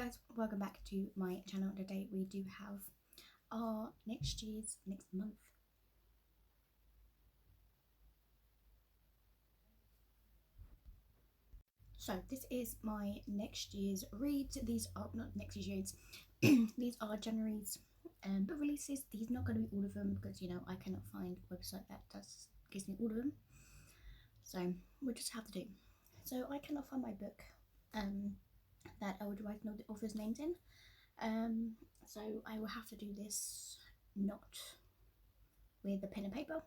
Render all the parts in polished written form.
guys, welcome back to my channel. Today we do have our next month. So this is my next year's reads. These are not next year's reads. These are January's book releases. These are not going to be all of them because I cannot find a website that gives me all of them. So we'll just have to do. So I cannot find my book that I would write all the authors' names in. So I will have to do this not with a pen and paper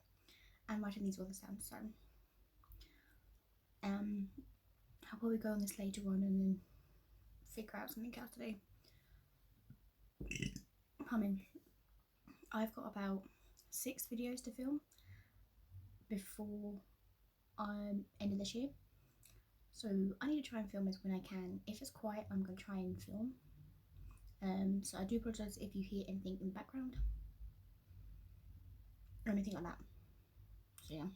and writing these authors down. So I'll probably go on this later on and then figure out something else to do. I've got about 6 videos to film before end of this year. So I need to try and film this when I can. If it's quiet, I'm going to try and film. So I do apologise if you hear anything in the background or anything like that. So yeah.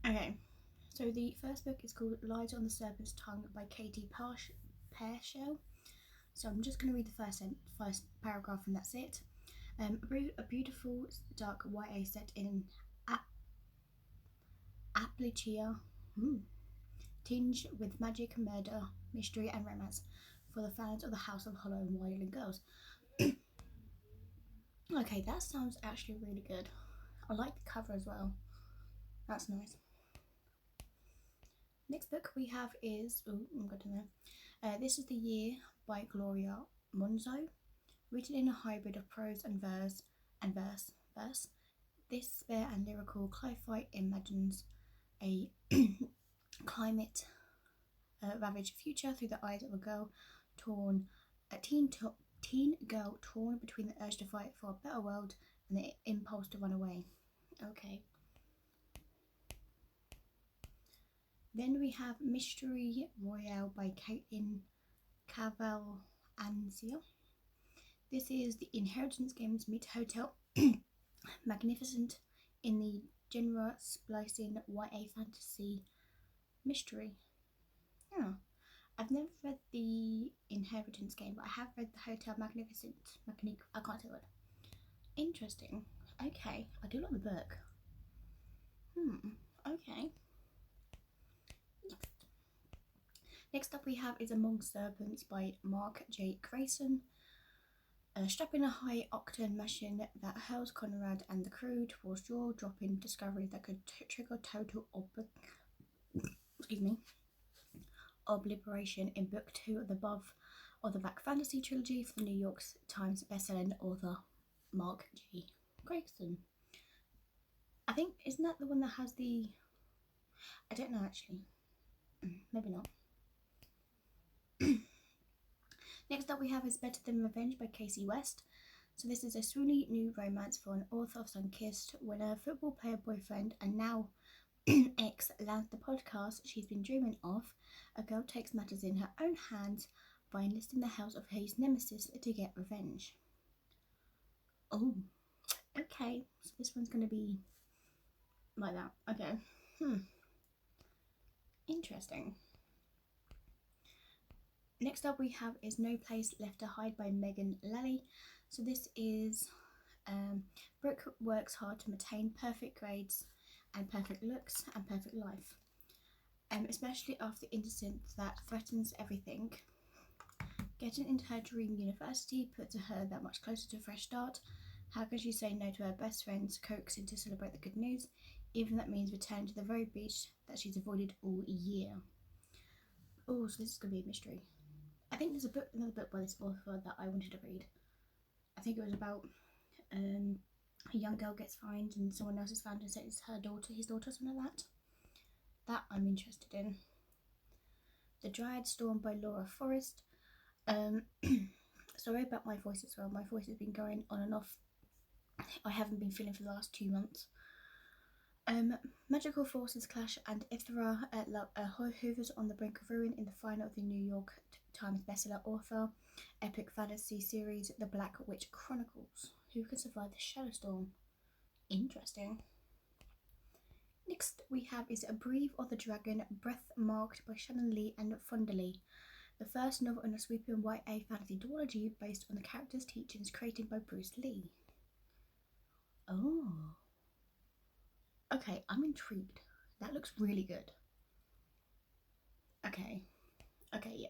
Okay, so the first book is called Lies on the Serpent's Tongue by Katie Parshell. So I'm just going to read the first paragraph and that's it. A beautiful dark YA set in Appalachia, tinged with magic, murder, mystery and romance for the fans of the House of Hollow and Wildling Girls. Okay, that sounds actually really good. I like the cover as well. That's nice. Next book we have is This is the Year by Gloria Monzo, written in a hybrid of prose and verse. This spare and lyrical cli-fi imagines a climate ravaged future through the eyes of a teen girl torn between the urge to fight for a better world and the impulse to run away. Okay. Then we have Mystery Royale by Caitlin Cavalanzia. This is the Inheritance Games meet Hotel Magnificent in the genre splicing YA fantasy mystery. Yeah. I've never read the Inheritance Game, but I have read the Hotel Magnificent. I can't say the word. Interesting. Okay, I do like the book. Okay. Next up we have is Among Serpents by Mark J. Grayson. Strapping a high-octane machine that hurls Conrad and the crew towards jaw-dropping discoveries that could trigger total obliteration in Book 2 of the Above or the Back Fantasy Trilogy for the New York Times bestselling author Mark J. Grayson. I think, isn't that the one that has the... I don't know actually. Maybe not. Next up we have is Better Than Revenge by Casey West. So this is a swoony new romance for an author of Sunkissed when her football player boyfriend and now ex lands the podcast she's been dreaming of. A girl takes matters in her own hands by enlisting the help of his nemesis to get revenge. Oh, okay. So this one's going to be like that. Okay. Interesting. Next up we have is No Place Left to Hide by Megan Lally. So this is Brooke works hard to maintain perfect grades and perfect looks and perfect life, especially after the incident that threatens everything. Getting into her dream university puts her that much closer to a fresh start. How can she say no to her best friend's coaxing to celebrate the good news, even that means returning to the very beach that she's avoided all year? Oh, so this is going to be a mystery. I think there's another book by this author that I wanted to read. I think it was about a young girl gets fined and someone else is found and says it's his daughter, something like that. That I'm interested in. The Dryad Storm by Laura Forrest. Sorry about my voice as well. My voice has been going on and off. I haven't been feeling for the last 2 months. Magical forces clash and Ithra hovers on the brink of ruin in the final of the New York Times bestseller author epic fantasy series The Black Witch Chronicles. Who can survive the shadow storm? Interesting. Next we have is A Breathe of the Dragon, Breath Marked by Shannon Lee and Fonda Lee. The first novel in a sweeping YA fantasy duology based on the characters' teachings created by Bruce Lee. Oh. Okay, I'm intrigued. That looks really good. Okay, yeah.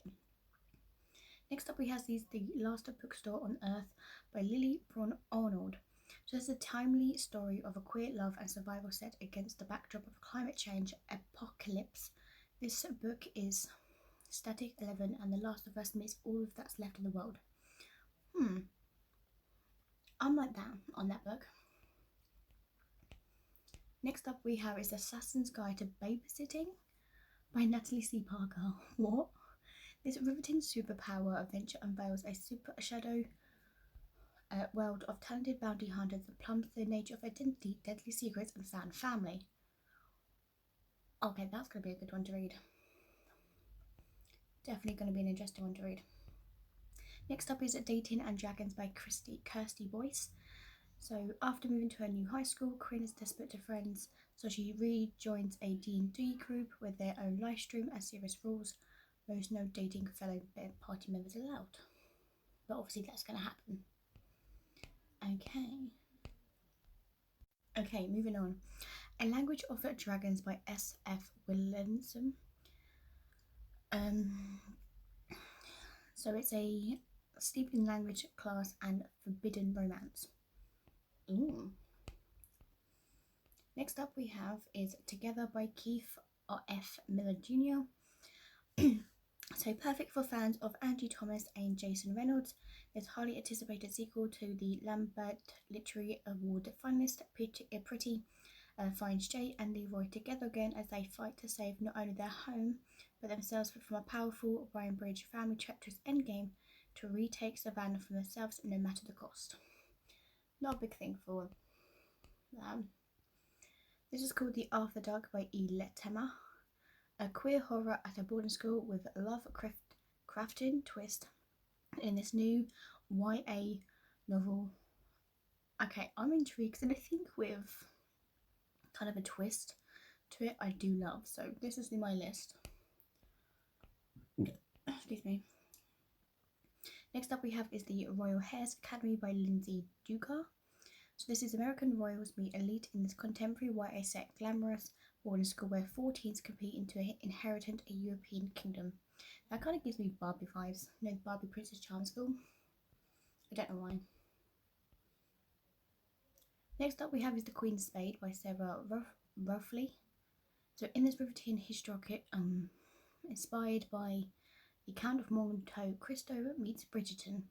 Next up we have The Last Bookstore on Earth by Lily Braun Arnold. So it's a timely story of a queer love and survival set against the backdrop of climate change apocalypse. This book is Static 11 and The Last of Us meets all of that's left in the world. I'm like that on that book. Next up we have is Assassin's Guide to Babysitting by Natalie C. Parker. What? This riveting superpower adventure unveils a super shadow world of talented bounty hunters that plumbs the nature of identity, deadly secrets, and found family. Okay, that's going to be a good one to read. Definitely going to be an interesting one to read. Next up is Dating and Dragons by Kirsty Boyce. So after moving to her new high school, Corinne is desperate to friends, so she rejoins a D&D group with their own live stream and serious rules. Most no dating fellow party members allowed. But obviously that's going to happen. Okay, moving on. A Language of Dragons by S.F. Williamson. So it's a steeped in language, class, and forbidden romance. Ooh. Next up we have is Together by Keith F. Miller Jr. So perfect for fans of Angie Thomas and Jason Reynolds. This highly anticipated sequel to the Lambert Literary Award finalist Pretty finds Jay and Leroy together again as they fight to save not only their home but themselves from a powerful Ryan Bridge family treacherous endgame to retake Savannah for themselves no matter the cost. Not a big thing for them. This is called The After Dark by E. Letema. A queer horror at a boarding school with a Lovecraftian twist in this new YA novel. Okay, I'm intrigued, and I think with kind of a twist to it, I do love. So this is in my list. Excuse me. Next up we have is The Royal Heirs Academy by Lindsay Duca. So this is American royals meet elite in this contemporary YA set glamorous boarding school where 4 teens compete to inherit a European kingdom. That kind of gives me Barbie vibes. You know, Barbie Princess Charm School? I don't know why. Next up we have is The Queen's Spade by Sarah Ruffley. So in this riveting historic, inspired by the Count of Monte Cristo meets Bridgerton.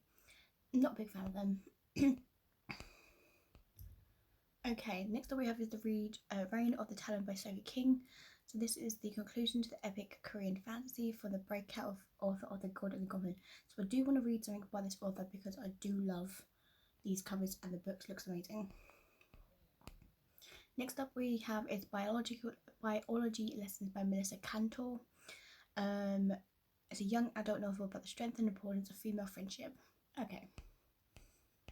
Not a big fan of them. Okay, next up we have is The Reign of the Talon by Sophie King. So this is the conclusion to the epic Korean fantasy for the breakout of author of The God and the Goblin. So I do want to read something by this author because I do love these covers and the books looks amazing. Next up we have is Biology Lessons by Melissa Cantor. It's a young adult novel about the strength and importance of female friendship. Okay.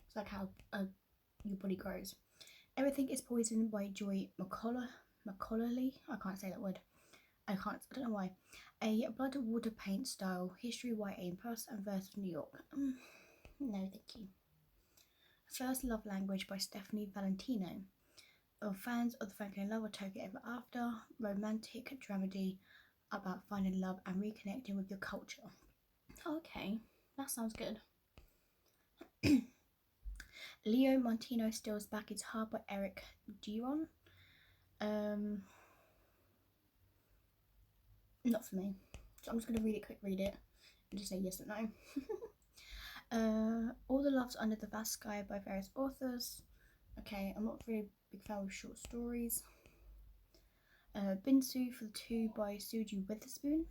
It's like how your body grows. Everything is Poison by Joy McCauley. I can't say that word. I don't know why. A blood water paint style history YA in prose and verse of New York. No, thank you. First Love Language by Stephanie Valentino. Of fans of the Franklin Love or Tokyo Ever After, romantic dramedy about finding love and reconnecting with your culture. Okay, that sounds good. Leo Montino Steals Back His Heart by Eric Giron. Not for me. So I'm just going to read it, and just say yes or no. All the Loves Under the Vast Sky by various authors. Okay, I'm not really a big fan of short stories. Binsu for the Two by Suju Witherspoon.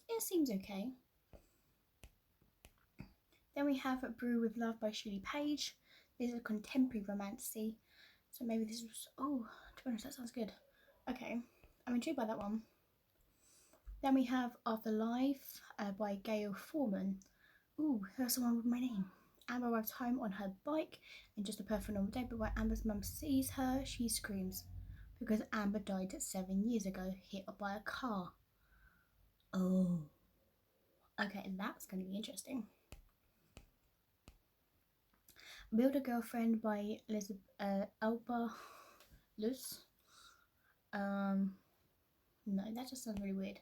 It seems okay. Then we have Brew with Love by Shirley Page. This is a contemporary romantasy. So maybe this was, to be honest, that sounds good. Okay, I'm intrigued by that one. Then we have After Life by Gail Foreman. Ooh, here's someone with my name. Amber arrives home on her bike in just a perfect normal day, but when Amber's mum sees her, she screams because Amber died 7 years ago, hit by a car. Oh. Okay, that's going to be interesting. Build a Girlfriend by Elizabeth Alba Luce. No, that just sounds really weird.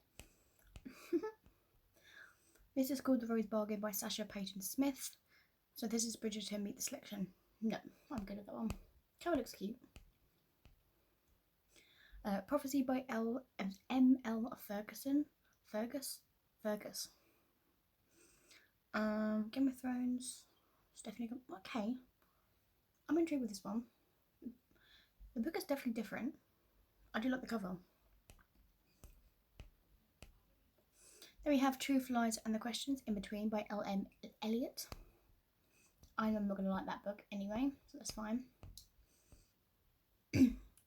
This is called The Rose Bargain by Sasha Payton Smith. So this is Bridgerton Meet the Selection. No, I'm good at that one. Cover looks cute. Prophecy by M.L. Ferguson. Fergus. Game of Thrones. Stephanie. Okay. I'm intrigued with this one. The book is definitely different. I do like the cover. Then we have Truth, Lies and the Questions in Between by L.M. Eliot. I'm not going to like that book anyway, so that's fine.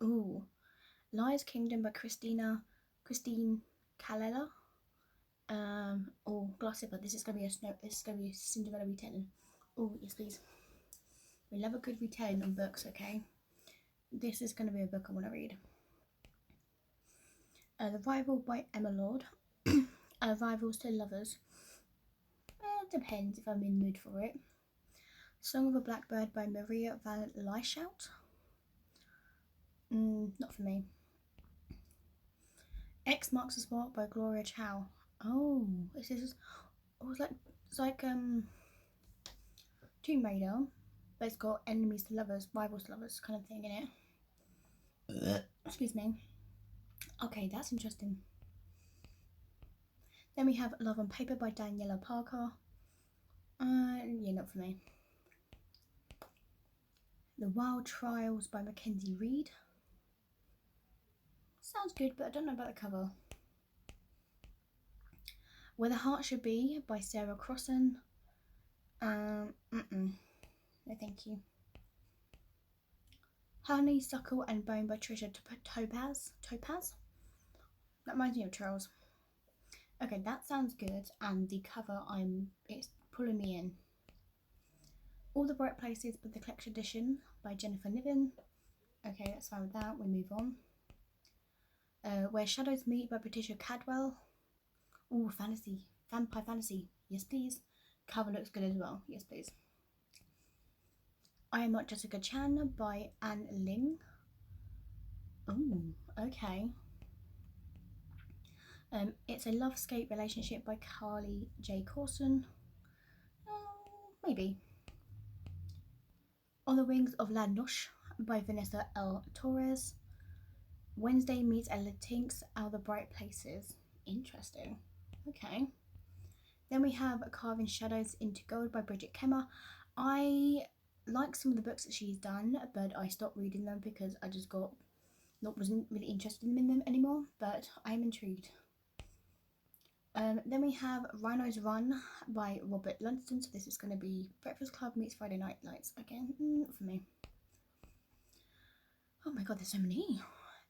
Ooh. Lies Kingdom by Christine Calella. Oh, Glass Slipper. This is going to be a Cinderella retelling. Oh, yes please. We love a good retelling on books, okay? This is going to be a book I want to read. The Rival by Emma Lord. Rivals to Lovers. Depends if I'm in the mood for it. Song of a Blackbird by Maria van Lieshout. Not for me. X Marks the Spot by Gloria Chow. Oh, it's like Tomb Raider, but it's got enemies to lovers, rivals to lovers kind of thing in it. Excuse me. Okay, that's interesting. Then we have Love on Paper by Daniela Parker. Yeah, not for me. The Wild Trials by Mackenzie Reid. Sounds good, but I don't know about the cover. Where the Heart Should Be by Sarah Crossan. No thank you. Honeysuckle and Bone by Trisha Topaz. That reminds me of Charles. Okay, that sounds good, and the cover it's pulling me in. All the Bright Places but the Collection Edition by Jennifer Niven. Okay, that's fine with that. We move on. Where Shadows Meet by Patricia Cadwell. Oh, fantasy. Vampire fantasy. Yes, please. Cover looks good as well. Yes, please. I Am Not Jessica Chan by Anne Ling. Oh, okay. It's a Lovescape Relationship by Carly J. Corson. Maybe. On the Wings of La Noche by Vanessa L. Torres. Wednesday Meets Ella Tinks, All the Bright Places. Interesting. Okay. Then we have Carving Shadows into Gold by Bridget Kemmer. I like some of the books that she's done, but I stopped reading them because I just wasn't really interested in them anymore, but I'm intrigued. Then we have Rhino's Run by Robert Lunston. So this is going to be Breakfast Club meets Friday Night Lights again. Not for me. Oh my god, there's so many.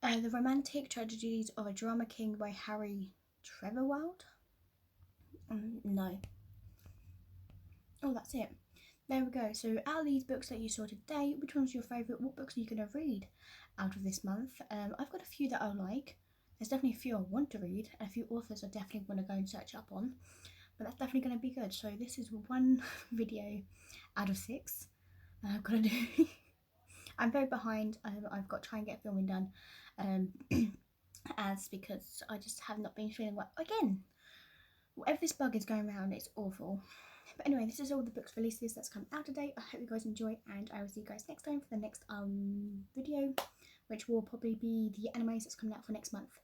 The Romantic Tragedies of a Drama King by Harry Trevorwald. No. Oh, that's it. There we go. So out of these books that you saw today, which one's your favourite? What books are you going to read out of this month? I've got a few that I like. There's definitely a few I want to read, and a few authors I definitely want to go and search up on. But that's definitely going to be good. So this is one video out of 6 that I've got to do. I'm very behind. I've got to try and get filming done, because I just have not been feeling well. Again, whatever this bug is going around, it's awful. But anyway, this is all the books releases that's come out today. I hope you guys enjoy, and I will see you guys next time for the next video, which will probably be the animes that's coming out for next month.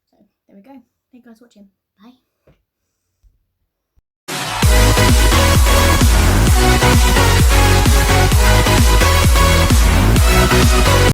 So there we go. Thank you guys for watching. Bye.